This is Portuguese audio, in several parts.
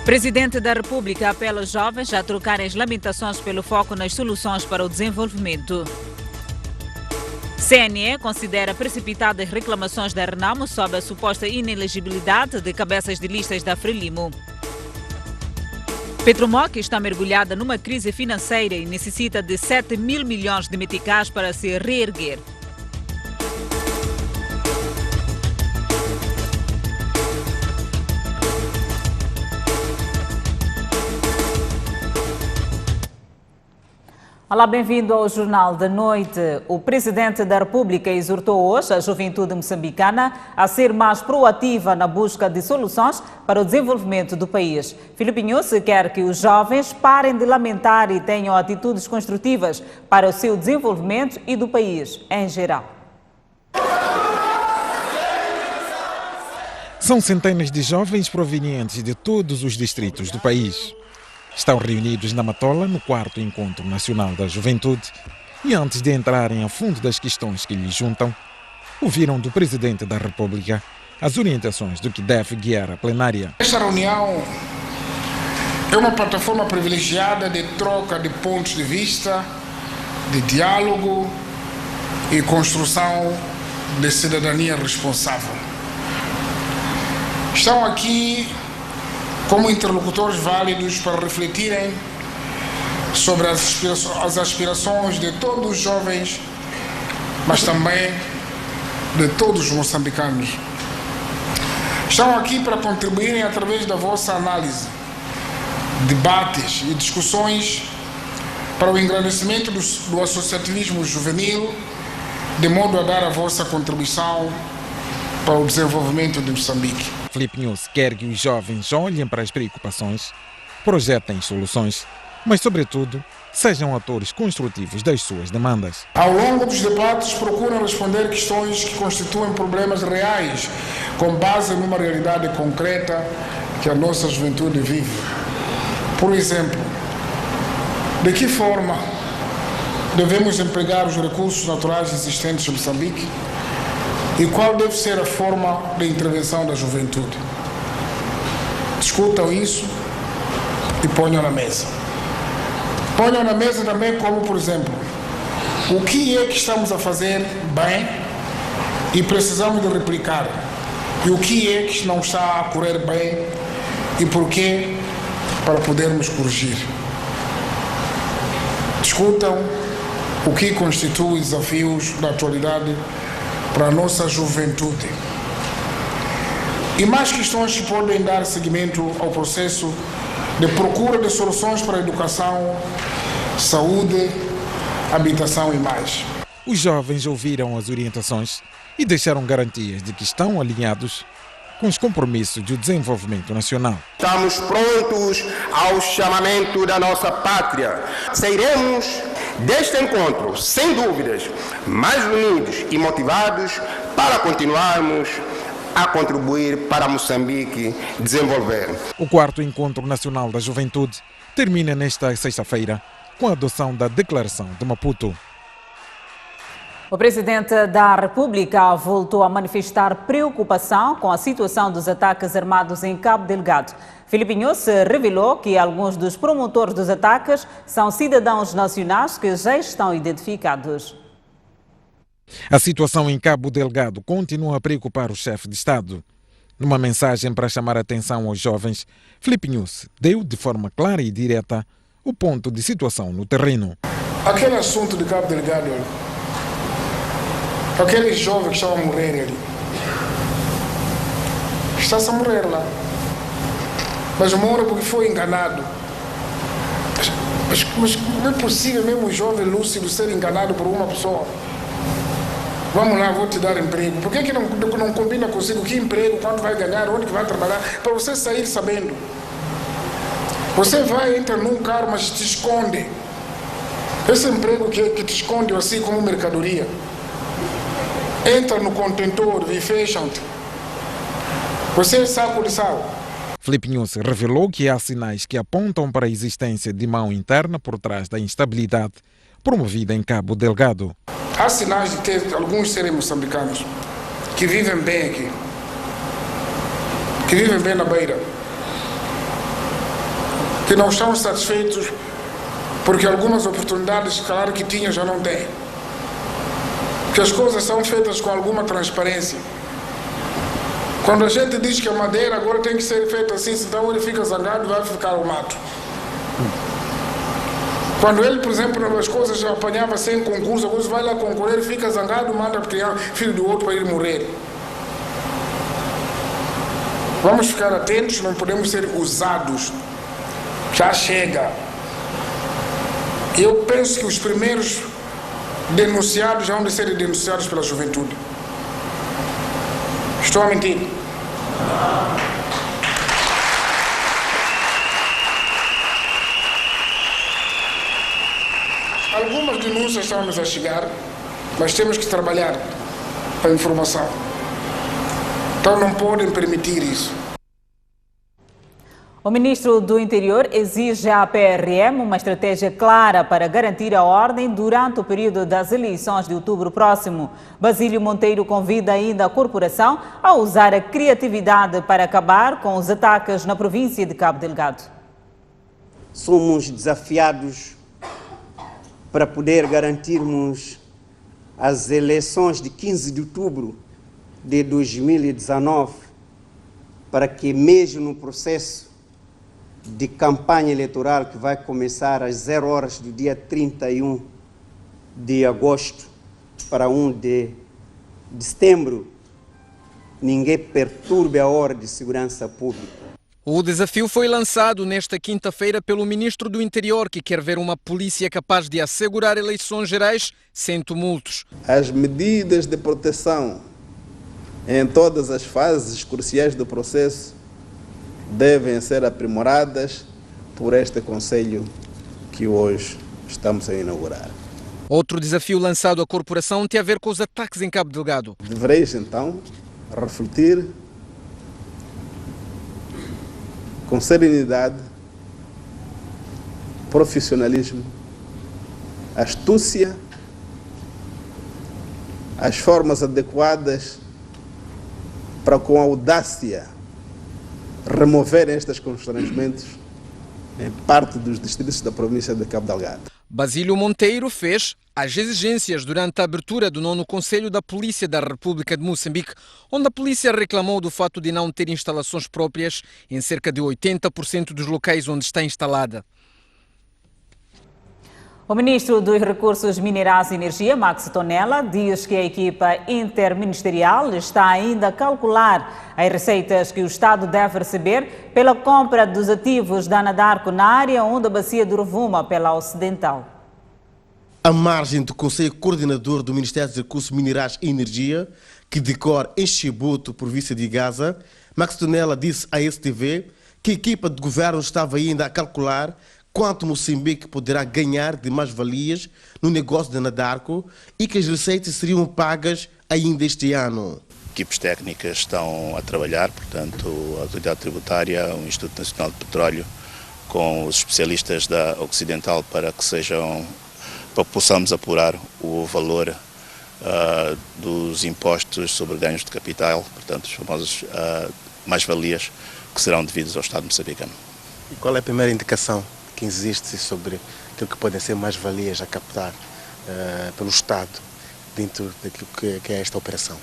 Presidente da República apela aos jovens a trocarem as lamentações pelo foco nas soluções para o desenvolvimento. CNE considera precipitadas reclamações da Renamo sobre a suposta inelegibilidade de cabeças de listas da Frelimo. Petromoc está mergulhada numa crise financeira e necessita de 7 mil milhões de meticais para se reerguer. Olá, bem-vindo ao Jornal da Noite. O Presidente da República exortou hoje a juventude moçambicana a ser mais proativa na busca de soluções para o desenvolvimento do país. Filipe Nyusi quer que os jovens parem de lamentar e tenham atitudes construtivas para o seu desenvolvimento e do país em geral. São centenas de jovens provenientes de todos os distritos do país. Estão reunidos na Matola, no 4º Encontro Nacional da Juventude, e antes de entrarem a fundo das questões que lhes juntam, ouviram do Presidente da República as orientações do que deve guiar a plenária. Esta reunião é uma plataforma privilegiada de troca de pontos de vista, de diálogo e construção de cidadania responsável. Estão aqui como interlocutores válidos para refletirem sobre as aspirações de todos os jovens, mas também de todos os moçambicanos. Estão aqui para contribuírem através da vossa análise, debates e discussões para o engrandecimento do associativismo juvenil, de modo a dar a vossa contribuição para o desenvolvimento de Moçambique. Filipe Nyusi quer que os jovens olhem para as preocupações, projetem soluções, mas, sobretudo, sejam atores construtivos das suas demandas. Ao longo dos debates, procuram responder questões que constituem problemas reais, com base numa realidade concreta que a nossa juventude vive. Por exemplo, de que forma devemos empregar os recursos naturais existentes em Moçambique? E qual deve ser a forma de intervenção da juventude? Discutam isso e ponham na mesa. Ponham na mesa também como, por exemplo, o que é que estamos a fazer bem e precisamos de replicar? E o que é que não está a correr bem e porquê, para podermos corrigir? Discutam o que constitui desafios da atualidade para a nossa juventude. E mais questões que podem dar seguimento ao processo de procura de soluções para a educação, saúde, habitação e mais. Os jovens ouviram as orientações e deixaram garantias de que estão alinhados com os compromissos do desenvolvimento nacional. Estamos prontos ao chamamento da nossa pátria. Sairemos deste encontro, sem dúvidas, mais unidos e motivados para continuarmos a contribuir para Moçambique desenvolver. O 4º Encontro Nacional da Juventude termina nesta sexta-feira com a adoção da Declaração de Maputo. O Presidente da República voltou a manifestar preocupação com a situação dos ataques armados em Cabo Delgado. Filipe Nyusi revelou que alguns dos promotores dos ataques são cidadãos nacionais que já estão identificados. A situação em Cabo Delgado continua a preocupar o chefe de Estado. Numa mensagem para chamar a atenção aos jovens, Filipe Nyusi deu de forma clara e direta o ponto de situação no terreno. Aquele assunto de Cabo Delgado, aqueles jovens que estavam a morrer ali, está-se a morrer lá. Mas morre porque foi enganado. Mas como é possível mesmo um jovem lúcido ser enganado por uma pessoa? Vamos lá, vou te dar emprego. Por que não combina consigo que emprego, quanto vai ganhar, onde que vai trabalhar, para você sair sabendo? Você vai, entra num carro, mas te esconde. Esse emprego que te esconde assim como mercadoria. Entra no contentor e fecham-te. Você é saco de sal. Filipe Nyusi revelou que há sinais que apontam para a existência de mão interna por trás da instabilidade promovida em Cabo Delgado. Há sinais de ter alguns seres moçambicanos que vivem bem aqui, que vivem bem na beira, que não estão satisfeitos porque algumas oportunidades, claro que tinha, já não tem. Que as coisas são feitas com alguma transparência. Quando a gente diz que a madeira agora tem que ser feita assim, senão ele fica zangado e vai ficar o mato. Quando ele, por exemplo, as coisas já apanhava sem concurso, agora vai lá concorrer, fica zangado, manda criar filho do outro para ir morrer. Vamos ficar atentos, não podemos ser usados. Já chega. Eu penso que os primeiros denunciados já vão ser denunciados pela juventude. Estou a mentir? Algumas denúncias estão-nos a chegar, mas temos que trabalhar para a informação. Então não podem permitir isso. O ministro do Interior exige à PRM uma estratégia clara para garantir a ordem durante o período das eleições de outubro próximo. Basílio Monteiro convida ainda a corporação a usar a criatividade para acabar com os ataques na província de Cabo Delgado. Somos desafiados para poder garantirmos as eleições de 15 de outubro de 2019, para que mesmo no processo de campanha eleitoral que vai começar às 0 horas do dia 31 de agosto para 1 de setembro, ninguém perturbe a ordem de segurança pública. O desafio foi lançado nesta quinta-feira pelo ministro do Interior, que quer ver uma polícia capaz de assegurar eleições gerais sem tumultos. As medidas de proteção em todas as fases cruciais do processo devem ser aprimoradas por este Conselho que hoje estamos a inaugurar. Outro desafio lançado à corporação tem a ver com os ataques em Cabo Delgado. Devereis, então, refletir com serenidade, profissionalismo, astúcia, as formas adequadas para, com audácia, remover estes constrangimentos em parte dos distritos da província de Cabo Delgado. Basílio Monteiro fez as exigências durante a abertura do 9º Conselho da Polícia da República de Moçambique, onde a polícia reclamou do fato de não ter instalações próprias em cerca de 80% dos locais onde está instalada. O ministro dos Recursos Minerais e Energia, Max Tonela, diz que a equipa interministerial está ainda a calcular as receitas que o Estado deve receber pela compra dos ativos da Anadarko na área onde a bacia do Rovuma, pela Ocidental. À margem do Conselho Coordenador do Ministério dos Recursos Minerais e Energia, que decorre em Chibouto, província de Gaza, Max Tonela disse à STV que a equipa de governo estava ainda a calcular quanto Moçambique poderá ganhar de mais-valias no negócio da Anadarko e que as receitas seriam pagas ainda este ano. Equipes técnicas estão a trabalhar, portanto, a Autoridade Tributária, o Instituto Nacional de Petróleo, com os especialistas da Ocidental para que possamos apurar o valor dos impostos sobre ganhos de capital, portanto, os famosos mais-valias que serão devidos ao Estado moçambicano. E qual é a primeira indicação que existe sobre aquilo que podem ser mais-valias a captar pelo Estado dentro daquilo que é esta operação?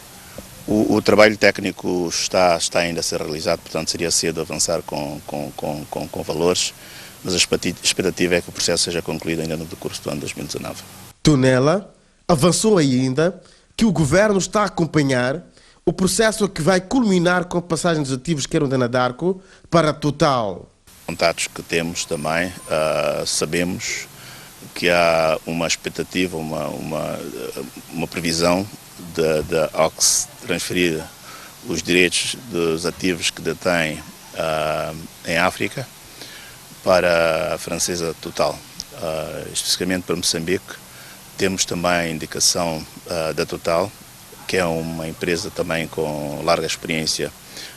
O trabalho técnico está ainda a ser realizado, portanto seria cedo avançar com valores, mas a expectativa é que o processo seja concluído ainda no decurso do ano 2019. Tonela avançou ainda que o governo está a acompanhar o processo que vai culminar com a passagem dos ativos que eram da Anadarko para a Total. Contatos que temos também, sabemos que há uma expectativa, uma previsão da OX transferir os direitos dos ativos que detém em África para a francesa Total. Especificamente para Moçambique, temos também a indicação da Total, que é uma empresa também com larga experiência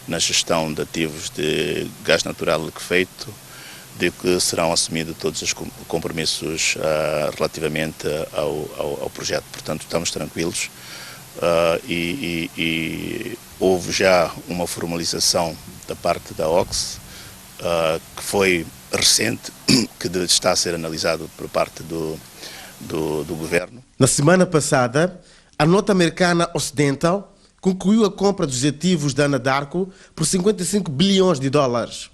na gestão de ativos de gás natural liquefeito, de que serão assumidos todos os compromissos relativamente ao projeto. Portanto, estamos tranquilos e houve já uma formalização da parte da OX, que foi recente que está a ser analisado por parte do governo. Na semana passada, a norte-americana Occidental concluiu a compra dos ativos da Anadarko por 55 bilhões de dólares.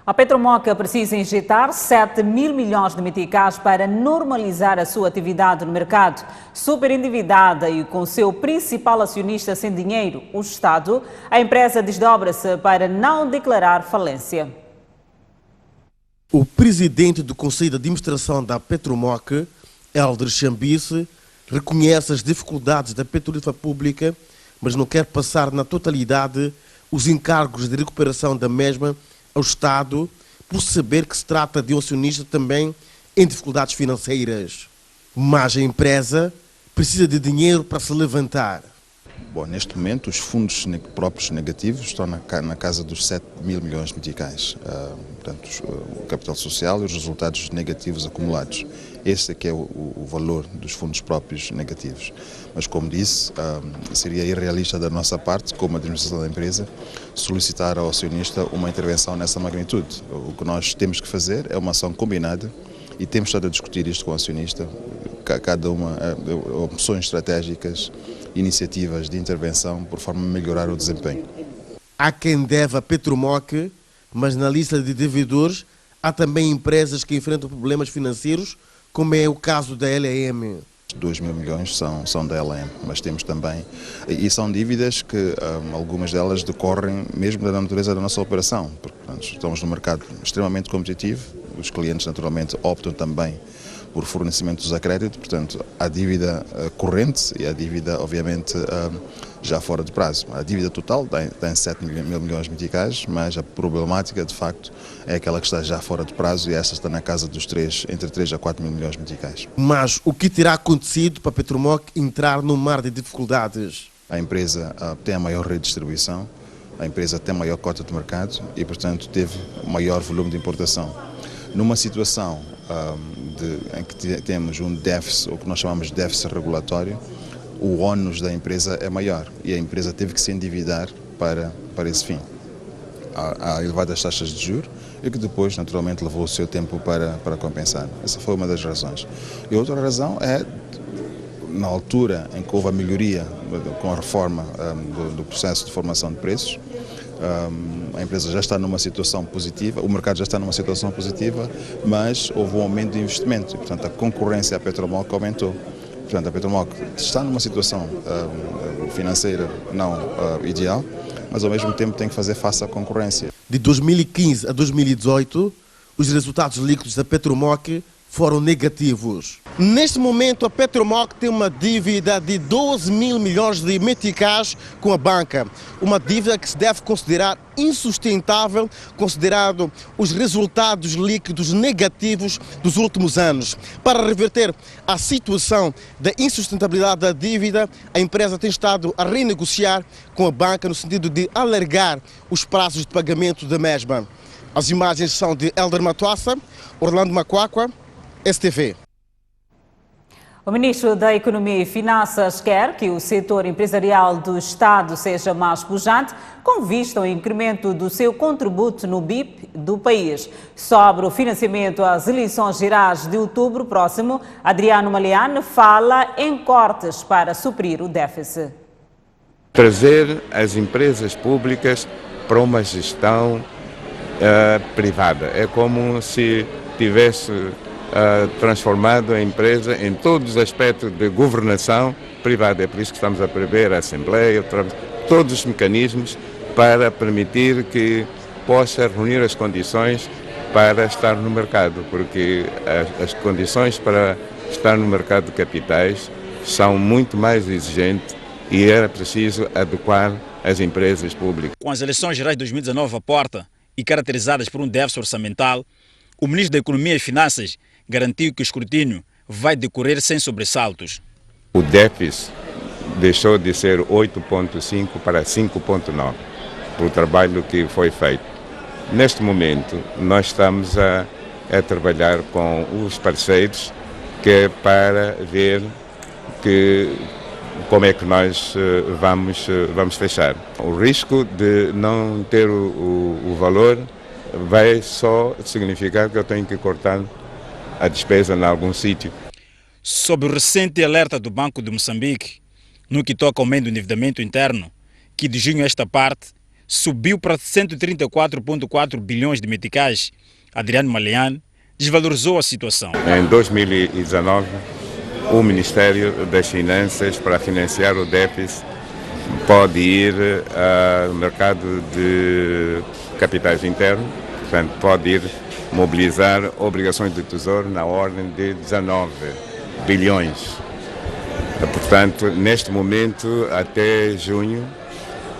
A Petromoc precisa injetar 7 mil milhões de meticais para normalizar a sua atividade no mercado. Super endividada e com seu principal acionista sem dinheiro, o Estado, a empresa desdobra-se para não declarar falência. O presidente do Conselho de Administração da Petromoc, Helder Chambice, reconhece as dificuldades da petrolífera pública, mas não quer passar na totalidade os encargos de recuperação da mesma ao Estado, por saber que se trata de um acionista também em dificuldades financeiras. Mas a empresa precisa de dinheiro para se levantar. Bom, neste momento, os fundos próprios negativos estão na casa dos 7 mil milhões de meticais. Portanto, o capital social e os resultados negativos acumulados. Esse é que é o valor dos fundos próprios negativos. Mas, como disse, seria irrealista da nossa parte, como administração da empresa, solicitar ao acionista uma intervenção nessa magnitude. O que nós temos que fazer é uma ação combinada e temos estado a discutir isto com o acionista, cada uma, opções estratégicas, iniciativas de intervenção por forma a melhorar o desempenho. Há quem deve a Petromoc, mas na lista de devedores há também empresas que enfrentam problemas financeiros, como é o caso da LM. 2 mil milhões são da LM, mas temos também, e são dívidas que algumas delas decorrem mesmo da natureza da nossa operação, porque portanto, estamos num mercado extremamente competitivo, os clientes naturalmente optam também por fornecimentos a crédito, portanto há dívida corrente e há dívida obviamente já fora de prazo. A dívida total tem 7 mil milhões de meticais, mas a problemática de facto é aquela que está já fora de prazo e essa está na casa dos entre 3 a 4 mil milhões de meticais. Mas o que terá acontecido para a Petromoc entrar num mar de dificuldades? A empresa tem a maior rede de distribuição, a empresa tem a maior cota de mercado e portanto teve maior volume de importação. Numa situação em que temos um déficit, o que nós chamamos de déficit regulatório, o ónus da empresa é maior e a empresa teve que se endividar para esse fim. Há elevadas taxas de juros e que depois, naturalmente, levou o seu tempo para compensar. Essa foi uma das razões. E outra razão é, na altura em que houve a melhoria com a reforma do processo de formação de preços, a empresa já está numa situação positiva, o mercado já está numa situação positiva, mas houve um aumento de investimento e, portanto, a concorrência à Petromoc aumentou. Portanto, a Petromoc está numa situação financeira não ideal, mas ao mesmo tempo tem que fazer face à concorrência. De 2015 a 2018, os resultados líquidos da Petromoc foram negativos. Neste momento, a Petromoc tem uma dívida de 12 mil milhões de meticais com a banca. Uma dívida que se deve considerar insustentável, considerado os resultados líquidos negativos dos últimos anos. Para reverter a situação da insustentabilidade da dívida, a empresa tem estado a renegociar com a banca no sentido de alargar os prazos de pagamento da mesma. As imagens são de Helder Matuassa, Orlando Macuacua, STV. O ministro da Economia e Finanças quer que o setor empresarial do Estado seja mais pujante, com vista ao incremento do seu contributo no BIP do país. Sobre o financiamento às eleições gerais de outubro próximo, Adriano Maliane fala em cortes para suprir o déficit. Trazer as empresas públicas para uma gestão privada. É como se tivesse transformado a empresa em todos os aspectos de governação privada. É por isso que estamos a prever a Assembleia, todos os mecanismos para permitir que possa reunir as condições para estar no mercado, porque as condições para estar no mercado de capitais são muito mais exigentes e era preciso adequar as empresas públicas. Com as eleições gerais de 2019 à porta e caracterizadas por um déficit orçamental, o ministro da Economia e Finanças garantiu que o escrutínio vai decorrer sem sobressaltos. O déficit deixou de ser 8,5 para 5,9 pelo trabalho que foi feito. Neste momento, nós estamos a trabalhar com os parceiros que é para ver como é que nós vamos fechar. O risco de não ter o valor vai só significar que eu tenho que cortar a despesa em algum sítio. Sob o recente alerta do Banco de Moçambique, no que toca ao aumento do endividamento interno, que de junho a esta parte subiu para 134,4 bilhões de meticais, Adriano Malean desvalorizou a situação. Em 2019, o Ministério das Finanças, para financiar o déficit, pode ir ao mercado de capitais internos, portanto, pode ir mobilizar obrigações de tesouro na ordem de 19 bilhões. Portanto, neste momento, até junho,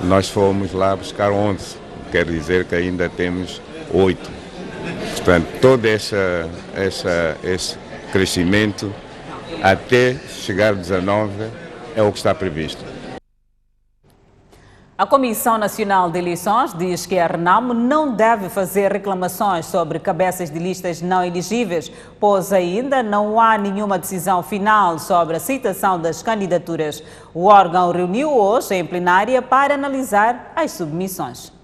nós fomos lá buscar 11, quer dizer que ainda temos 8. Portanto, todo esse crescimento até chegar a 19 é o que está previsto. A Comissão Nacional de Eleições diz que a RENAMO não deve fazer reclamações sobre cabeças de listas não elegíveis, pois ainda não há nenhuma decisão final sobre a aceitação das candidaturas. O órgão reuniu hoje em plenária para analisar as submissões.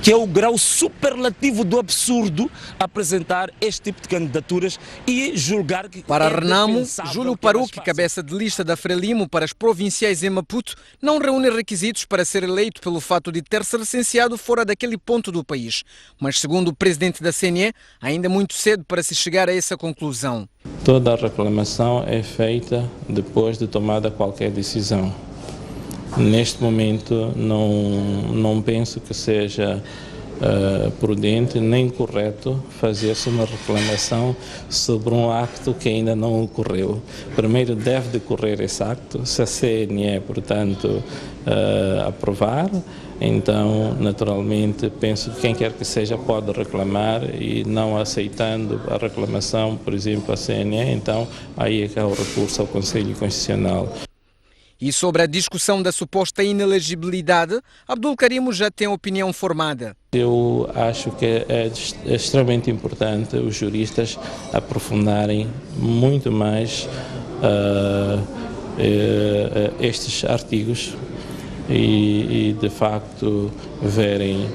Que é o grau superlativo do absurdo apresentar este tipo de candidaturas e julgar que... Para a RENAMO, Júlio Paruque, cabeça de lista da Frelimo para as provinciais em Maputo, não reúne requisitos para ser eleito pelo fato de ter se licenciado fora daquele ponto do país. Mas, segundo o presidente da CNE, ainda é muito cedo para se chegar a essa conclusão. Toda a reclamação é feita depois de tomada qualquer decisão. Neste momento, não penso que seja prudente nem correto fazer-se uma reclamação sobre um acto que ainda não ocorreu. Primeiro deve decorrer esse acto, se a CNE, portanto, aprovar, então, naturalmente, penso que quem quer que seja pode reclamar e não aceitando a reclamação, por exemplo, a CNE, então aí é que há o recurso ao Conselho Constitucional. E sobre a discussão da suposta inelegibilidade, Abdul Karimo já tem opinião formada. Eu acho que é extremamente importante os juristas aprofundarem muito mais estes artigos e de facto verem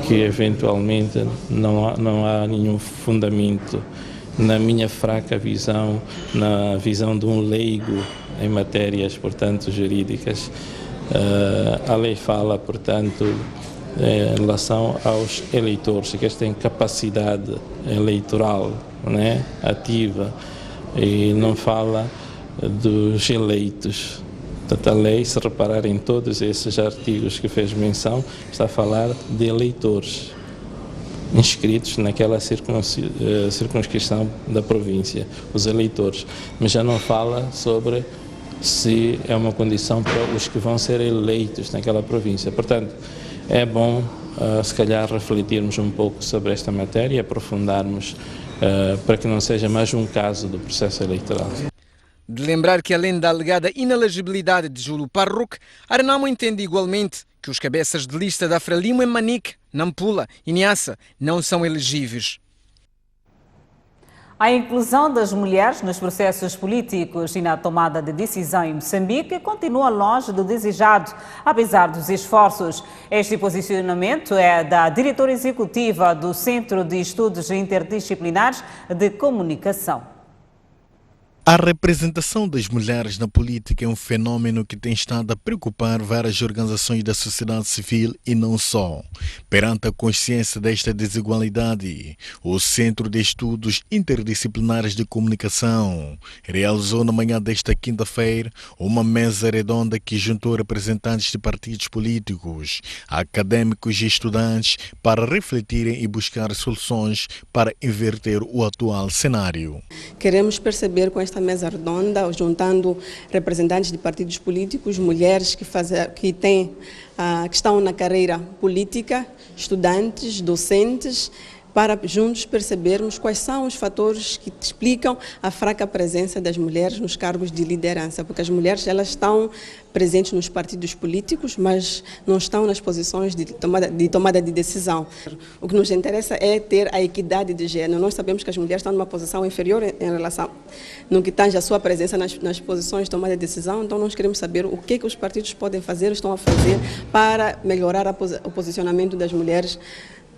que eventualmente não há nenhum fundamento, na minha fraca visão, na visão de um leigo em matérias, portanto, jurídicas. A lei fala, portanto, em relação aos eleitores, que eles têm capacidade eleitoral, né, ativa, e não fala dos eleitos. Portanto, a lei, se reparar em todos esses artigos que fez menção, está a falar de eleitores inscritos naquela circunscrição da província, os eleitores, mas já não fala sobre se é uma condição para os que vão ser eleitos naquela província. Portanto, é bom, se calhar, refletirmos um pouco sobre esta matéria e aprofundarmos para que não seja mais um caso do processo eleitoral. De lembrar que, além da alegada inelegibilidade de Júlio Paruque, a RENAMO entende igualmente que os cabeças de lista da Frelimo em Manique, Nampula e Niassa não são elegíveis. A inclusão das mulheres nos processos políticos e na tomada de decisão em Moçambique continua longe do desejado, apesar dos esforços. Este posicionamento é da diretora executiva do Centro de Estudos Interdisciplinares de Comunicação. A representação das mulheres na política é um fenômeno que tem estado a preocupar várias organizações da sociedade civil e não só. Perante a consciência desta desigualdade, o Centro de Estudos Interdisciplinares de Comunicação realizou na manhã desta quinta-feira uma mesa redonda que juntou representantes de partidos políticos, acadêmicos e estudantes para refletirem e buscar soluções para inverter o atual cenário. Queremos perceber com esta mesa redonda, juntando representantes de partidos políticos, mulheres que estão na carreira política, estudantes, docentes, para juntos percebermos quais são os fatores que explicam a fraca presença das mulheres nos cargos de liderança, porque as mulheres elas estão presentes nos partidos políticos, mas não estão nas posições de tomada de decisão. O que nos interessa é ter a equidade de gênero. Nós sabemos que as mulheres estão numa posição inferior em relação no que tange a sua presença nas posições de tomada de decisão, então nós queremos saber o que os partidos podem fazer, estão a fazer para melhorar o posicionamento das mulheres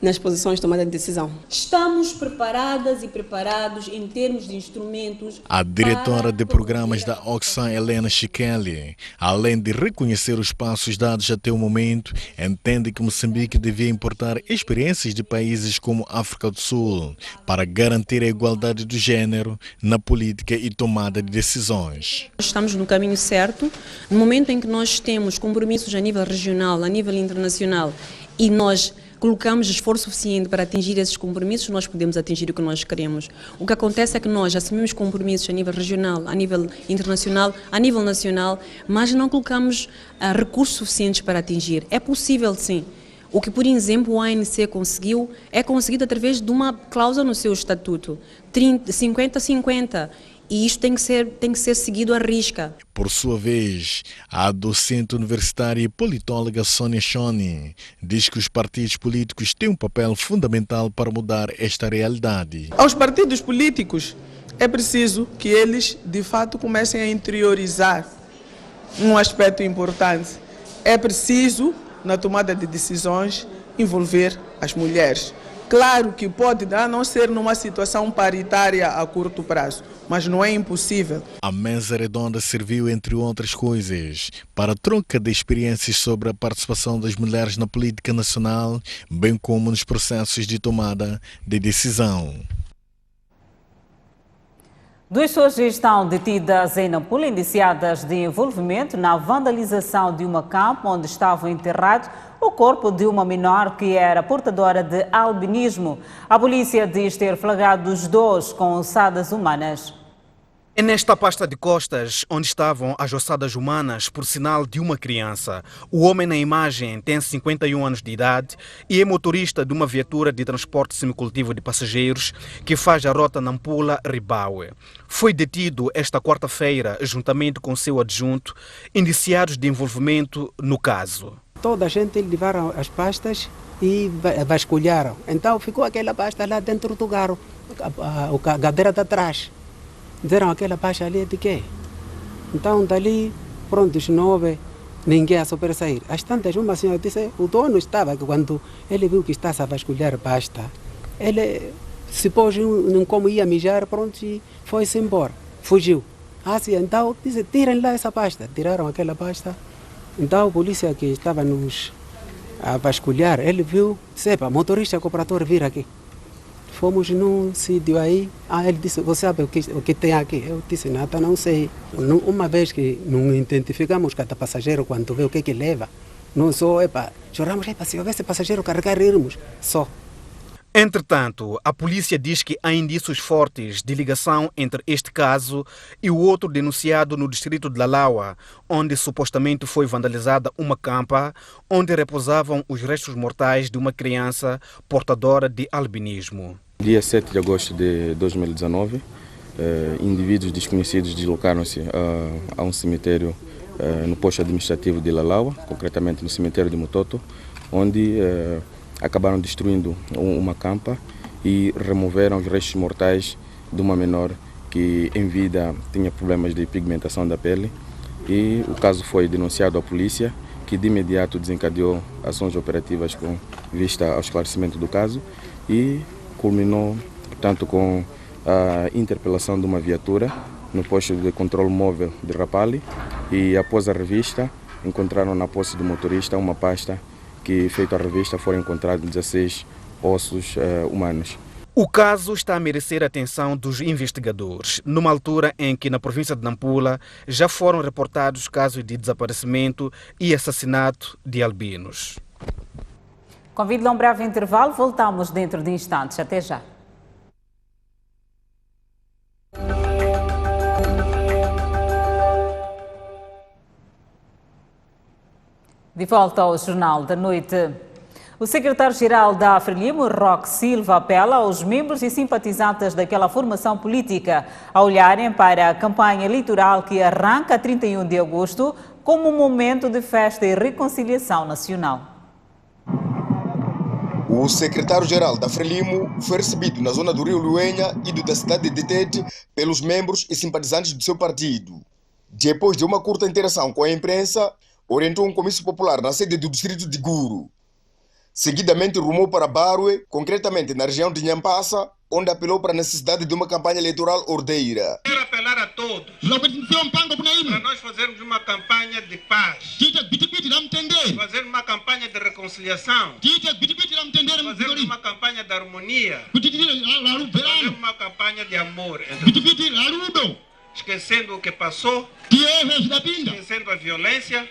nas posições de tomada de decisão. Estamos preparadas e preparados em termos de instrumentos. A diretora de programas da Oxfam, Helena Shikeli, além de reconhecer os passos dados até o momento, entende que Moçambique devia importar experiências de países como África do Sul para garantir a igualdade do género na política e tomada de decisões. Estamos no caminho certo. No momento em que nós temos compromissos a nível regional, a nível internacional, e nós colocamos esforço suficiente para atingir esses compromissos, nós podemos atingir o que nós queremos. O que acontece é que nós assumimos compromissos a nível regional, a nível internacional, a nível nacional, mas não colocamos recursos suficientes para atingir. É possível, sim. O que, por exemplo, o ANC conseguiu, é conseguido através de uma cláusula no seu estatuto, 50-50. E isto tem que ser seguido à risca. Por sua vez, a docente universitária e politóloga Sônia Choni diz que os partidos políticos têm um papel fundamental para mudar esta realidade. Aos partidos políticos é preciso que eles, de fato, comecem a interiorizar um aspecto importante. É preciso, na tomada de decisões, envolver as mulheres. Claro que pode não ser numa situação paritária a curto prazo, mas não é impossível. A mesa redonda serviu, entre outras coisas, para troca de experiências sobre a participação das mulheres na política nacional, bem como nos processos de tomada de decisão. 2 pessoas estão detidas em Nampula, indiciadas de envolvimento na vandalização de uma campo onde estavam enterrados o corpo de uma menor que era portadora de albinismo. A polícia diz ter flagrado os 2 com ossadas humanas. É nesta pasta de costas onde estavam as ossadas humanas, por sinal de uma criança. O homem na imagem tem 51 anos de idade e é motorista de uma viatura de transporte semicoletivo de passageiros que faz a rota Nampula-Ribaue. Foi detido esta quarta-feira, juntamente com seu adjunto, indiciados de envolvimento no caso. Toda a gente levaram as pastas e vasculharam. Então ficou aquela pasta lá dentro do carro, a cadeira de trás. Disseram aquela pasta ali de quê? Então dali, pronto, não houve ninguém a sobressair. Às tantas, uma senhora disse, o dono estava, quando ele viu que estava a vasculhar pasta, ele se pôs como ia mijar, pronto, e foi-se embora, fugiu. Assim, então, disse, tirem lá essa pasta. Tiraram aquela pasta. Então a polícia que estava nos a vasculhar, ele viu, sepa, motorista cooperador vir aqui. Fomos num sítio aí, ele disse, você sabe o que tem aqui? Eu disse, nada, não sei. Uma vez que não identificamos cada passageiro, quando vê o que leva, não só, choramos, se houvesse passageiro carregar, irmos, só. Entretanto, a polícia diz que há indícios fortes de ligação entre este caso e o outro denunciado no distrito de Lalawa, onde supostamente foi vandalizada uma campa onde repousavam os restos mortais de uma criança portadora de albinismo. Dia 7 de agosto de 2019, indivíduos desconhecidos deslocaram-se a um cemitério no posto administrativo de Lalawa, concretamente no cemitério de Mutoto, onde acabaram destruindo uma campa e removeram os restos mortais de uma menor que em vida tinha problemas de pigmentação da pele, e o caso foi denunciado à polícia, que de imediato desencadeou ações operativas com vista ao esclarecimento do caso e culminou, portanto, com a interpelação de uma viatura no posto de controle móvel de Rapalli, e após a revista encontraram na posse do motorista uma pasta que, feita a revista, foram encontrados 16 ossos humanos. O caso está a merecer a atenção dos investigadores, numa altura em que na província de Nampula já foram reportados casos de desaparecimento e assassinato de albinos. Convido a um breve intervalo, voltamos dentro de instantes. Até já. De volta ao Jornal da Noite. O secretário-geral da Frelimo, Roque Silva, apela aos membros e simpatizantes daquela formação política a olharem para a campanha eleitoral que arranca a 31 de agosto como um momento de festa e reconciliação nacional. O secretário-geral da Frelimo foi recebido na zona do Rio Luenha e da cidade de Tete pelos membros e simpatizantes do seu partido. Depois de uma curta interação com a imprensa, orientou um comício popular na sede do distrito de Guru. Seguidamente rumou para Barue, concretamente na região de Nhampassa, onde apelou para a necessidade de uma campanha eleitoral ordeira. Quero apelar a todos para nós fazermos uma campanha de paz, fazer uma campanha de reconciliação, fazer uma campanha de harmonia, fazer uma campanha de amor, esquecendo o que passou, esquecendo a violência,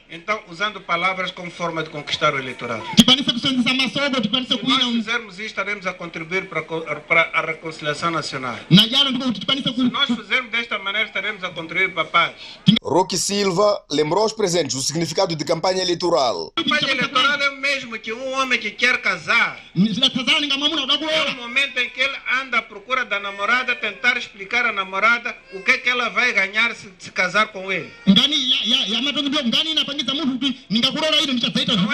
então usando palavras como forma de conquistar o eleitorado. Se nós fizermos isso, estaremos a contribuir para a reconciliação nacional. Se nós fizermos desta maneira, estaremos a contribuir para a paz. Roque Silva lembrou aos presentes o significado de campanha eleitoral. Campanha eleitoral é o mesmo que um homem que quer casar. É o momento em que ele anda à procura da namorada, tentar explicar à namorada o que é que ela vai ganhar se casar com ele. Não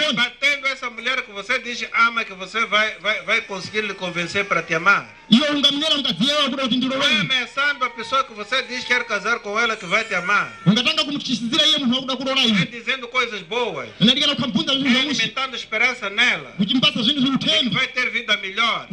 é batendo essa mulher que você diz ama que você vai conseguir lhe convencer para te amar. Não é ameaçando a pessoa que você diz que quer casar com ela que vai te amar. É dizendo coisas boas. É alimentando esperança nela. Que vai ter vida melhor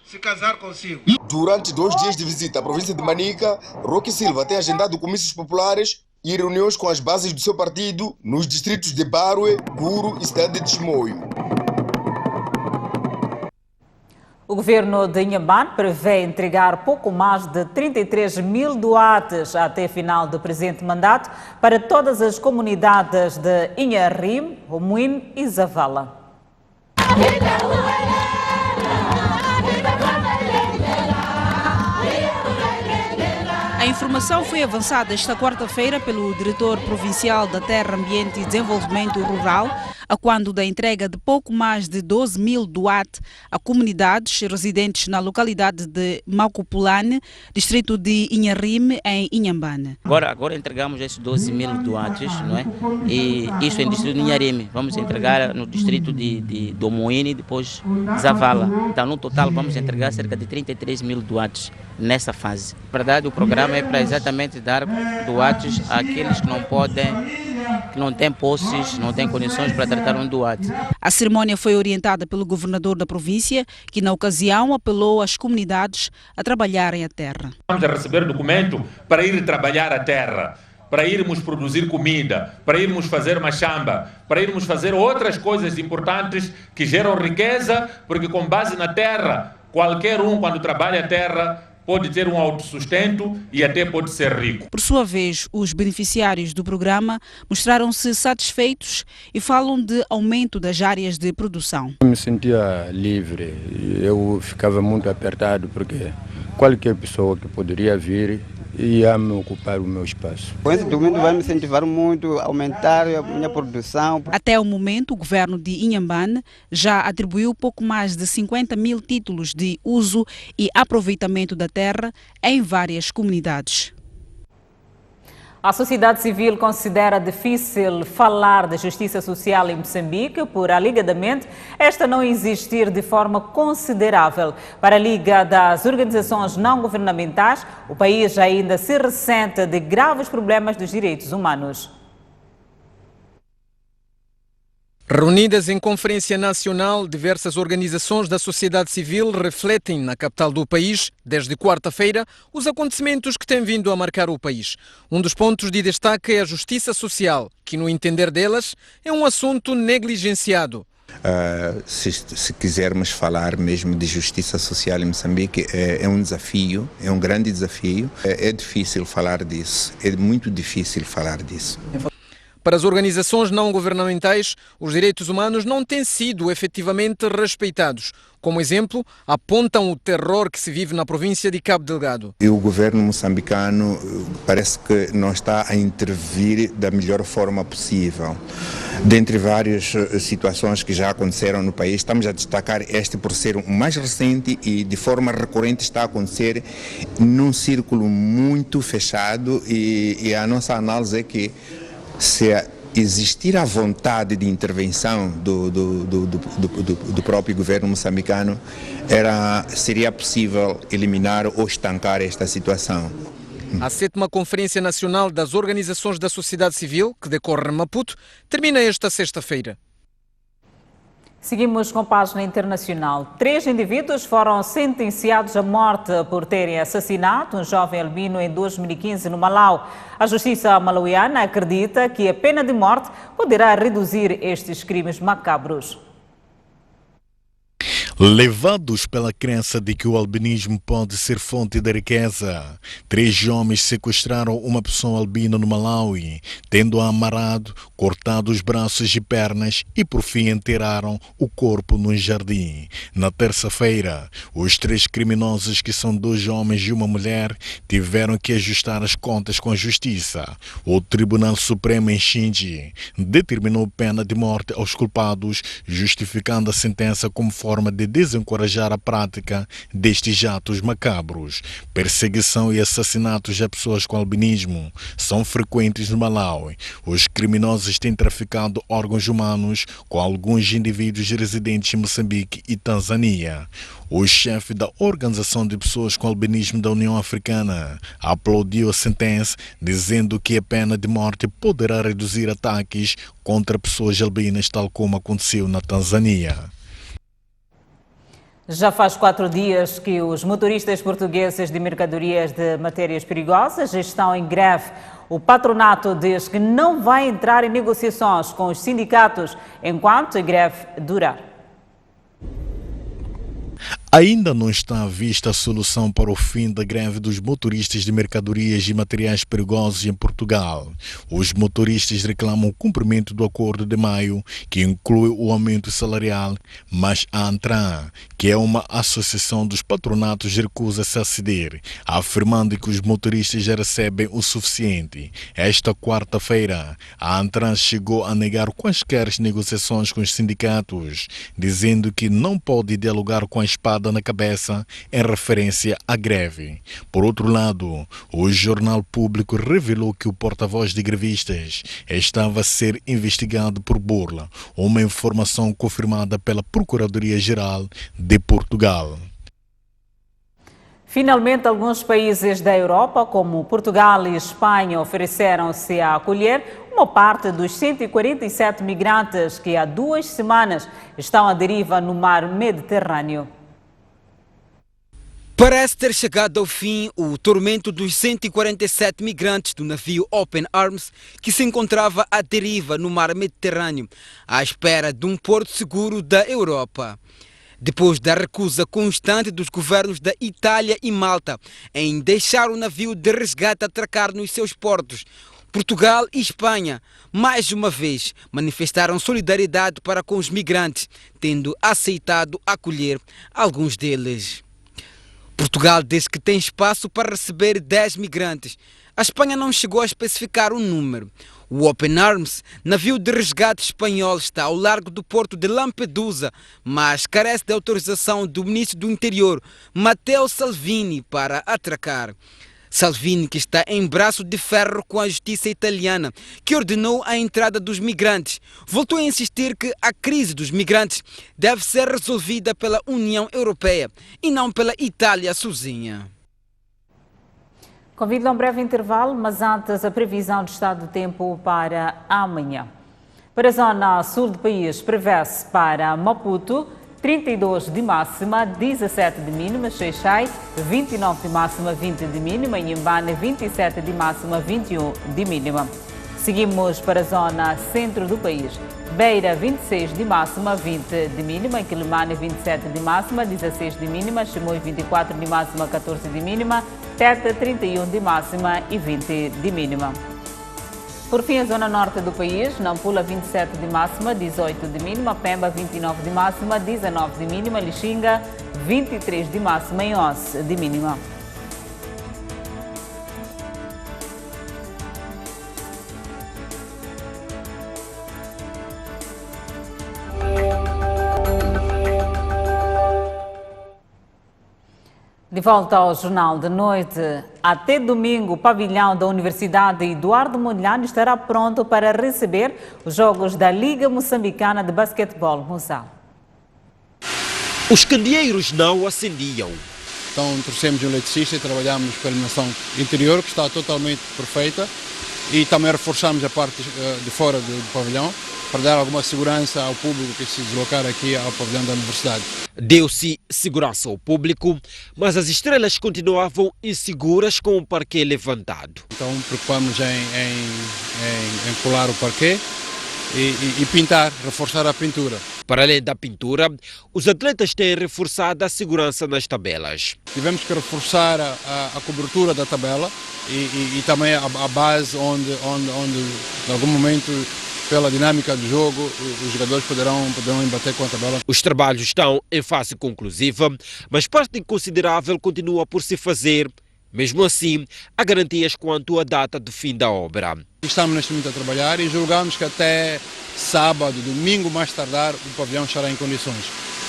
se casar consigo. Durante 2 dias de visita à província de Manica, Roque Silva tem agendado comícios populares e reuniões com as bases do seu partido nos distritos de Barue, Guru e cidade de Chimoio. O governo de Inhambane prevê entregar pouco mais de 33 mil doates até final do presente mandato para todas as comunidades de Inharim, Romuim e Zavala. A informação foi avançada esta quarta-feira pelo diretor provincial da Terra, Ambiente e Desenvolvimento Rural, a quando da entrega de pouco mais de 12 mil doate a comunidades residentes na localidade de Macupulane, distrito de Inharim, em Inhambane. Agora entregamos esses 12 mil doates, não é? E isto é no distrito de Inharim. Vamos entregar no distrito de Domoine e depois Zavala. Então, no total, vamos entregar cerca de 33 mil doates nessa fase. Na verdade, o programa é para exatamente dar doates àqueles que não podem, que não têm posses, não têm condições para tratar um doate. A cerimónia foi orientada pelo governador da província, que na ocasião apelou às comunidades a trabalharem a terra. Vamos a receber documento para ir trabalhar a terra, para irmos produzir comida, para irmos fazer machamba, para irmos fazer outras coisas importantes que geram riqueza, porque com base na terra, qualquer um quando trabalha a terra pode ter um autossustento e até pode ser rico. Por sua vez, os beneficiários do programa mostraram-se satisfeitos e falam de aumento das áreas de produção. Eu me sentia livre, eu ficava muito apertado porque qualquer pessoa que poderia vir ia me ocupar o meu espaço. Esse documento vai me incentivar muito a aumentar a minha produção. Até o momento, o governo de Inhambane já atribuiu pouco mais de 50 mil títulos de uso e aproveitamento da terra em várias comunidades. A sociedade civil considera difícil falar de justiça social em Moçambique por, alegadamente, esta não existir de forma considerável. Para a Liga das Organizações Não Governamentais, o país ainda se ressente de graves problemas dos direitos humanos. Reunidas em Conferência Nacional, diversas organizações da sociedade civil refletem na capital do país, desde quarta-feira, os acontecimentos que têm vindo a marcar o país. Um dos pontos de destaque é a justiça social, que, no entender delas, é um assunto negligenciado. Se quisermos falar mesmo de justiça social em Moçambique, é um desafio, é um grande desafio. É difícil falar disso, é muito difícil falar disso. Para as organizações não governamentais, os direitos humanos não têm sido efetivamente respeitados. Como exemplo, apontam o terror que se vive na província de Cabo Delgado. E o governo moçambicano parece que não está a intervir da melhor forma possível. Dentre várias situações que já aconteceram no país, estamos a destacar este por ser o mais recente e de forma recorrente está a acontecer num círculo muito fechado e a nossa análise é que se existir a vontade de intervenção do próprio governo moçambicano, seria possível eliminar ou estancar esta situação. A 7ª Conferência Nacional das Organizações da Sociedade Civil, que decorre em Maputo, termina esta sexta-feira. Seguimos com a página internacional. 3 indivíduos foram sentenciados à morte por terem assassinado um jovem albino em 2015 no Malau. A justiça malauiana acredita que a pena de morte poderá reduzir estes crimes macabros. Levados pela crença de que o albinismo pode ser fonte de riqueza, 3 homens sequestraram uma pessoa albina no Malawi, tendo-a amarrado, cortado os braços e pernas e por fim enterraram o corpo num jardim. Na terça-feira, os 3 criminosos, que são 2 homens e uma mulher, tiveram que ajustar as contas com a justiça. O Tribunal Supremo em Xinji determinou pena de morte aos culpados, justificando a sentença como forma de desencorajar a prática destes atos macabros. Perseguição e assassinatos a pessoas com albinismo são frequentes no Malawi. Os criminosos têm traficado órgãos humanos com alguns indivíduos residentes em Moçambique e Tanzânia. O chefe da Organização de Pessoas com Albinismo da União Africana aplaudiu a sentença, dizendo que a pena de morte poderá reduzir ataques contra pessoas albinas, tal como aconteceu na Tanzânia. Já faz 4 dias que os motoristas portugueses de mercadorias de matérias perigosas estão em greve. O patronato diz que não vai entrar em negociações com os sindicatos enquanto a greve durar. Ainda não está à vista a solução para o fim da greve dos motoristas de mercadorias e materiais perigosos em Portugal. Os motoristas reclamam o cumprimento do acordo de maio, que inclui o aumento salarial, mas a ANTRAN, que é uma associação dos patronatos, recusa-se a ceder, afirmando que os motoristas já recebem o suficiente. Esta quarta-feira, a ANTRAN chegou a negar quaisquer negociações com os sindicatos, dizendo que não pode dialogar com a espada na cabeça em referência à greve. Por outro lado, o Jornal Público revelou que o porta-voz de grevistas estava a ser investigado por burla, uma informação confirmada pela Procuradoria-Geral de Portugal. Finalmente, alguns países da Europa, como Portugal e Espanha, ofereceram-se a acolher uma parte dos 147 migrantes que há 2 semanas estão à deriva no mar Mediterrâneo. Parece ter chegado ao fim o tormento dos 147 migrantes do navio Open Arms que se encontrava à deriva no mar Mediterrâneo, à espera de um porto seguro da Europa. Depois da recusa constante dos governos da Itália e Malta em deixar o navio de resgate atracar nos seus portos, Portugal e Espanha, mais uma vez, manifestaram solidariedade para com os migrantes, tendo aceitado acolher alguns deles. Portugal diz que tem espaço para receber 10 migrantes. A Espanha não chegou a especificar um número. O Open Arms, navio de resgate espanhol, está ao largo do porto de Lampedusa, mas carece de autorização do ministro do Interior, Matteo Salvini, para atracar. Salvini, que está em braço de ferro com a justiça italiana, que ordenou a entrada dos migrantes, voltou a insistir que a crise dos migrantes deve ser resolvida pela União Europeia e não pela Itália sozinha. Convido a um breve intervalo, mas antes a previsão de estado do tempo para amanhã. Para a zona sul do país, prevê-se para Maputo 32 de máxima, 17 de mínima, Xai-Xai 29 de máxima, 20 de mínima, Inhambane 27 de máxima, 21 de mínima. Seguimos para a zona centro do país. Beira 26 de máxima, 20 de mínima, Quilimane 27 de máxima, 16 de mínima, Chimoio 24 de máxima, 14 de mínima, Teta 31 de máxima e 20 de mínima. Por fim, a zona norte do país, Nampula 27 de máxima, 18 de mínima, Pemba 29 de máxima, 19 de mínima, Lixinga 23 de máxima e 11 de mínima. De volta ao Jornal de Noite. Até domingo, o pavilhão da Universidade Eduardo Mondlane estará pronto para receber os jogos da Liga Moçambicana de Basquetebol Musal. Os candeeiros não acendiam. Então trouxemos um eletricista e trabalhamos com a iluminação interior, que está totalmente perfeita, e também reforçamos a parte de fora do pavilhão, para dar alguma segurança ao público que se deslocar aqui ao pavilhão da universidade. Deu-se segurança ao público, mas as estrelas continuavam inseguras com o parquet levantado. Então preocupamos em colar o parquet e pintar, reforçar a pintura. Para além da pintura, os atletas têm reforçado a segurança nas tabelas. Tivemos que reforçar a cobertura da tabela e também a base onde em algum momento, pela dinâmica do jogo, os jogadores poderão embater com a tabela. Os trabalhos estão em fase conclusiva, mas parte considerável continua por se fazer. Mesmo assim, há garantias quanto à data do fim da obra. Estamos neste momento a trabalhar e julgamos que até sábado, domingo mais tardar, o pavilhão estará em condições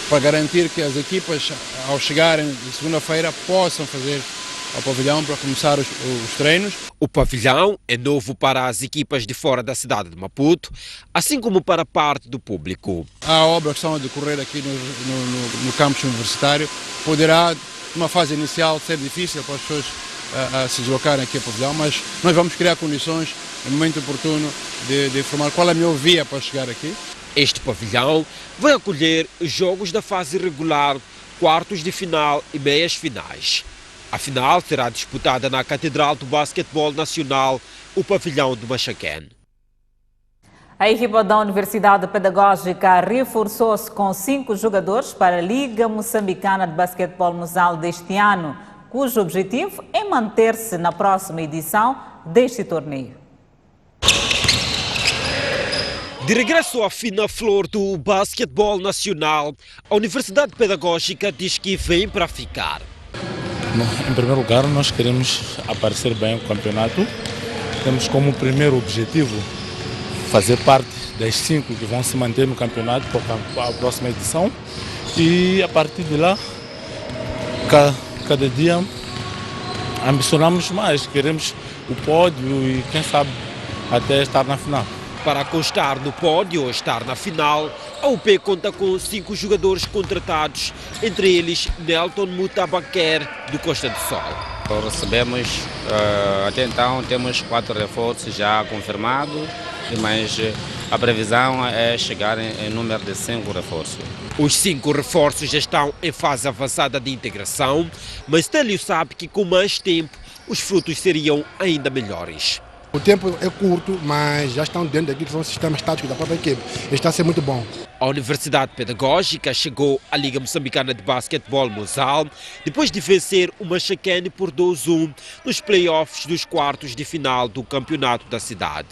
para garantir que as equipas, ao chegarem de segunda-feira, possam fazer ao pavilhão para começar os treinos. O pavilhão é novo para as equipas de fora da cidade de Maputo, assim como para parte do público. Há obras que estão a decorrer aqui no campus universitário. Poderá, numa fase inicial, ser difícil para as pessoas a se deslocarem aqui ao pavilhão, mas nós vamos criar condições, no momento oportuno, de informar qual é a melhor via para chegar aqui. Este pavilhão vai acolher jogos da fase regular, quartos de final e meias finais. A final será disputada na Catedral do Basquetebol Nacional, o pavilhão do Machaquén. A equipa da Universidade Pedagógica reforçou-se com 5 jogadores para a Liga Moçambicana de Basquetebol Musal deste ano, cujo objetivo é manter-se na próxima edição deste torneio. De regresso à fina flor do basquetebol nacional, a Universidade Pedagógica diz que vem para ficar. Em primeiro lugar, nós queremos aparecer bem no campeonato. Temos como primeiro objetivo fazer parte das 5 que vão se manter no campeonato para a próxima edição. E a partir de lá, cada dia ambicionamos mais, queremos o pódio e quem sabe até estar na final. Para constar no pódio ou estar na final, a UP conta com 5 jogadores contratados, entre eles Nelton Mutabaquer, do Costa do Sol. Recebemos, até então, temos 4 reforços já confirmados, mas a previsão é chegar em número de 5 reforços. Os 5 reforços já estão em fase avançada de integração, mas Télio sabe que com mais tempo os frutos seriam ainda melhores. O tempo é curto, mas já estão dentro daquilo que são os sistemas táticos da própria equipe. Está a ser muito bom. A Universidade Pedagógica chegou à Liga Moçambicana de Basquetebol Musal depois de vencer o Machaquén por 2-1 nos play-offs dos quartos de final do campeonato da cidade.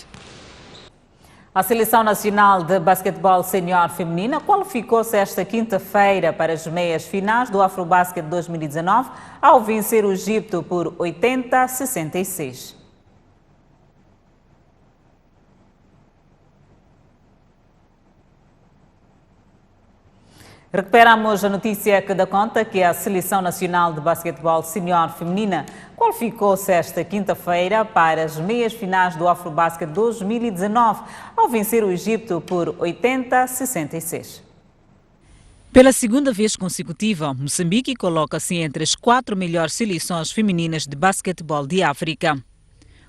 A Seleção Nacional de Basquetebol Senior Feminina qualificou-se esta quinta-feira para as meias finais do Afrobasket 2019 ao vencer o Egito por 80-66. Recuperamos a notícia que dá conta que a Seleção Nacional de Basquetebol Senior Feminina qualificou-se esta quinta-feira para as meias finais do Afrobasket 2019, ao vencer o Egito por 80-66. Pela segunda vez consecutiva, Moçambique coloca-se entre as 4 melhores seleções femininas de basquetebol de África.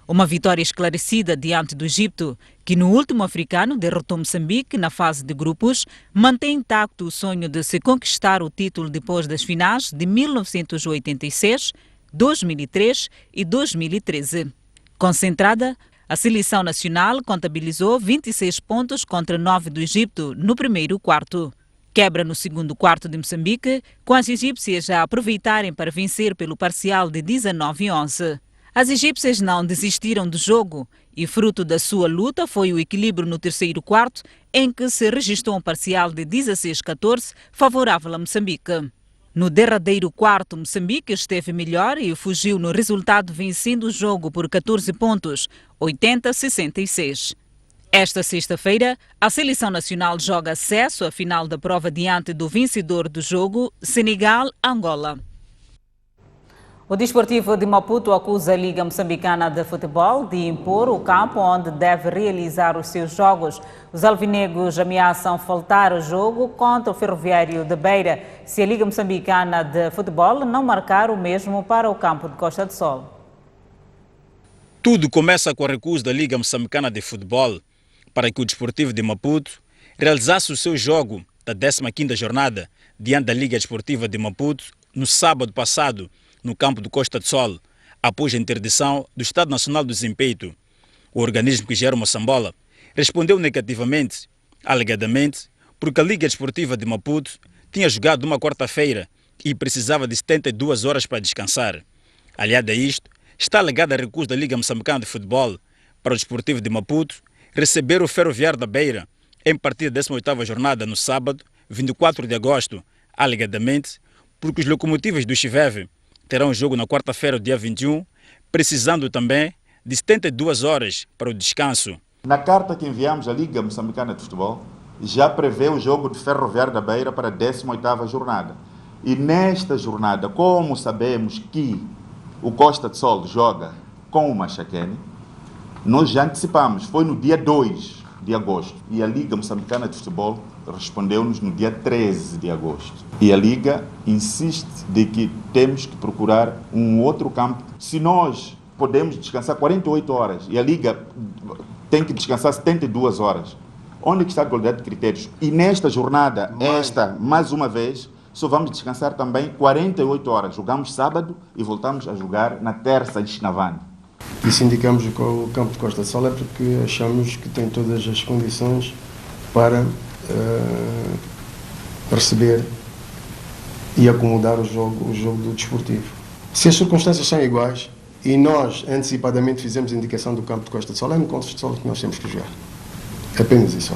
Uma vitória esclarecida diante do Egito, que no último africano derrotou Moçambique na fase de grupos, mantém intacto o sonho de se conquistar o título depois das finais de 1986, 2003 e 2013. Concentrada, a seleção nacional contabilizou 26 pontos contra 9 do Egito no primeiro quarto. Quebra no segundo quarto de Moçambique, com as egípcias a aproveitarem para vencer pelo parcial de 19-11. As egípcias não desistiram do jogo e fruto da sua luta foi o equilíbrio no terceiro quarto, em que se registrou um parcial de 16-14 favorável a Moçambique. No derradeiro quarto, Moçambique esteve melhor e fugiu no resultado, vencendo o jogo por 14 pontos, 80-66. Esta sexta-feira, a Seleção Nacional joga acesso à final da prova diante do vencedor do jogo, Senegal-Angola. O Desportivo de Maputo acusa a Liga Moçambicana de Futebol de impor o campo onde deve realizar os seus jogos. Os alvinegros ameaçam faltar o jogo contra o Ferroviário de Beira se a Liga Moçambicana de Futebol não marcar o mesmo para o campo de Costa do Sol. Tudo começa com a recusa da Liga Moçambicana de Futebol para que o Desportivo de Maputo realizasse o seu jogo da 15ª jornada diante da Liga Desportiva de Maputo no sábado passado, no campo do Costa do Sol, após a interdição do Estado Nacional do Desempeito. O organismo que gera o Moçambola respondeu negativamente, alegadamente, porque a Liga Desportiva de Maputo tinha jogado uma quarta-feira e precisava de 72 horas para descansar. Aliado a isto, está alegada a recusa da Liga Moçambicana de Futebol para o Desportivo de Maputo receber o Ferroviário da Beira em partida da 18ª jornada no sábado, 24 de agosto, alegadamente, porque os locomotivos do Chiveve terão um jogo na quarta-feira, dia 21, precisando também de 72 horas para o descanso. Na carta que enviamos à Liga Moçambicana de Futebol, já prevê o jogo de Ferroviário da Beira para a 18ª jornada. E nesta jornada, como sabemos que o Costa do Sol joga com o Machaquene, nós já antecipamos, foi no dia 2 de agosto. E a Liga Moçambicana de Futebol respondeu-nos no dia 13 de agosto. E a Liga insiste de que temos que procurar um outro campo. Se nós podemos descansar 48 horas e a Liga tem que descansar 72 horas, onde está a igualdade de critérios? E nesta jornada, mais uma vez, só vamos descansar também 48 horas. Jogamos sábado e voltamos a jogar na terça em Chinavane. E se indicamos o campo de Costa do Sol é porque achamos que tem todas as condições para receber e acomodar o jogo do Desportivo. Se as circunstâncias são iguais e nós antecipadamente fizemos a indicação do campo de Costa do Sol, é no Costa do Sol que nós temos que jogar. É apenas isso.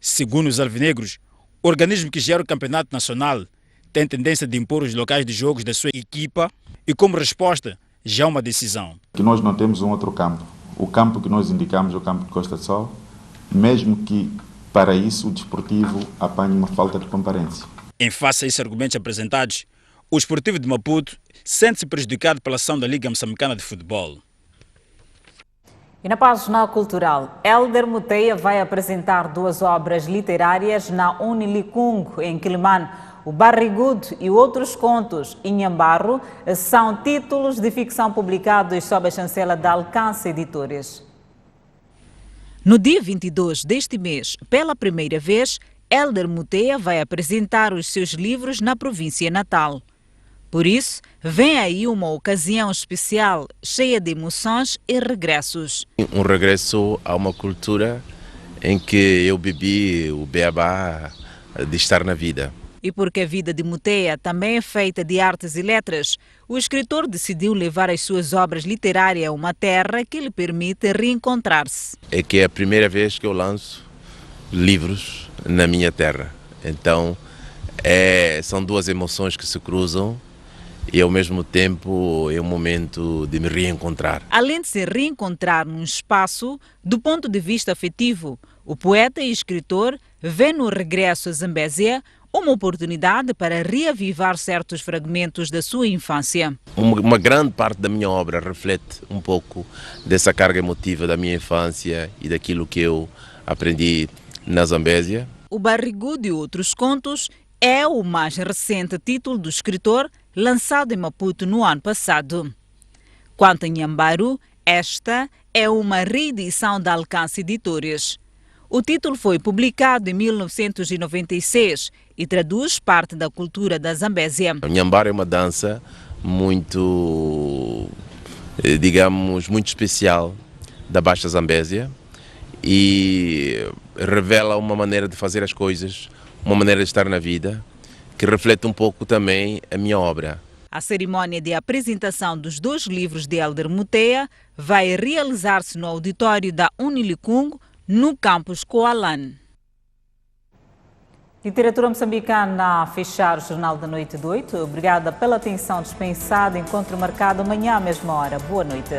Segundo os alvinegros, o organismo que gera o campeonato nacional tem tendência de impor os locais de jogos da sua equipa e, como resposta, já uma decisão. Que nós não temos um outro campo. O campo que nós indicamos é o campo de Costa do Sol, mesmo que para isso o Desportivo apanhe uma falta de comparência. Em face a esses argumentos apresentados, o Desportivo de Maputo sente-se prejudicado pela ação da Liga Moçambicana de Futebol. E na página cultural, Hélder Muteia vai apresentar 2 obras literárias na Unilicung, em Quilimane. O Barrigudo e outros contos, Inhambarro, são títulos de ficção publicados sob a chancela da Alcance Editores. No dia 22 deste mês, pela primeira vez, Hélder Muteia vai apresentar os seus livros na província natal. Por isso, vem aí uma ocasião especial, cheia de emoções e regressos. Um regresso a uma cultura em que eu bebi o beabá de estar na vida. E porque a vida de Muteia também é feita de artes e letras, o escritor decidiu levar as suas obras literárias a uma terra que lhe permite reencontrar-se. É que é a primeira vez que eu lanço livros na minha terra. Então, são 2 emoções que se cruzam e ao mesmo tempo é um momento de me reencontrar. Além de se reencontrar num espaço, do ponto de vista afetivo, o poeta e escritor vê no regresso a Zambésia uma oportunidade para reavivar certos fragmentos da sua infância. Uma grande parte da minha obra reflete um pouco dessa carga emotiva da minha infância e daquilo que eu aprendi na Zambésia. O Barrigudo e outros contos é o mais recente título do escritor, lançado em Maputo no ano passado. Quanto a Inhambarro, esta é uma reedição da Alcance Editores. O título foi publicado em 1996 e traduz parte da cultura da Zambésia. O Inhambarro é uma dança muito, digamos, muito especial da Baixa Zambésia e revela uma maneira de fazer as coisas, uma maneira de estar na vida, que reflete um pouco também a minha obra. A cerimónia de apresentação dos 2 livros de Elder Mutea vai realizar-se no auditório da Unilicung, no campus Coalan. Literatura moçambicana a fechar o Jornal da Noite de 8. Obrigada pela atenção dispensada. Encontro marcado amanhã à mesma hora. Boa noite.